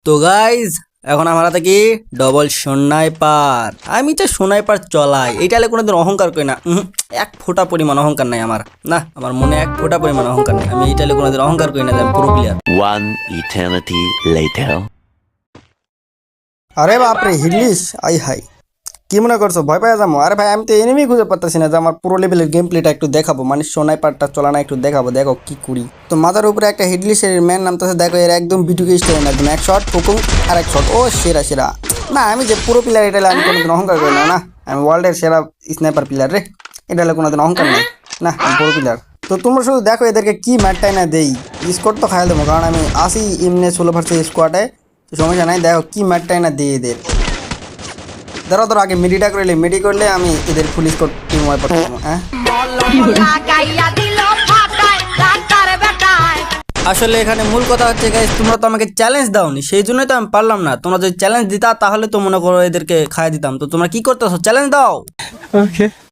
তো গাইজ এখন আমার হাতে কি ডবল স্নাইপার। আমি তো স্নাইপার চলাই, এইটা কোনোদিন অহংকার করি না। এক ফোঁটা পরিমাণ অহংকার নাই আমার, না আমার মনে এক ফোঁটা পরিমাণ অহংকার নাই। আমি এইটা কোনোদিন অহংকার করি না যে আমি পুরো প্লেয়ার। One eternity later. আরে বাপরে হিডলিস, আই হাই কি মনে করছো ভয় পাওয়া যাবো? আরে ভাই আমি তো এনিমি খুঁজে পাচ্ছি না যে আমার পুরো লেভেলের গেম প্লেটা একটু দেখাবো, মানে স্নাইপারটা চলানা একটু দেখাবো, দেখো কি করি। তো মাথার উপরে একটা হিডলিসের ম্যান নামতেছে, দেখো এর একদম বিটুকে স্টাইল, একদম এক শট ফুকুং আর এক শট, ও সেরা সেরা। না আমি যে পুরো প্লেয়ার এটা আমি কোনোদিন অহংকার করি না, না আমি ওয়ার্ল্ডের সেরা স্নাইপার প্লেয়ার রে, এটা কোনোদিন অহংকার নেই, না আমি পুরো প্লেয়ার। তো তোমরা শুধু দেখো এদেরকে কি ম্যাটটাই না দেই, স্কোয়াড তো খাইয়ে দেবো, কারণ আমি আসি এমনি 16 ভার্সেস স্কোয়াডে, তো সমস্যা নাই। দেখো কি ম্যাটটাই না দিই এদের, ধরো ধরো আগে মেডিটা করলে, মেডি করলে আমি এদের ফুল স্কোর টিম ওয়াইপ করতে পারবো। হ্যাঁ আসলে এখানে মূল কথা হচ্ছে গাইস, তোমরা তো আমাকে চ্যালেঞ্জ দাওনি, সেই জন্যই তো আমি পারলাম না। তোমরা যদি চ্যালেঞ্জ দিতা তাহলে তো মনে করো এদেরকে খাইয়ে দিতাম। তো তোমরা কি করতেছো? চ্যালেঞ্জ দাও।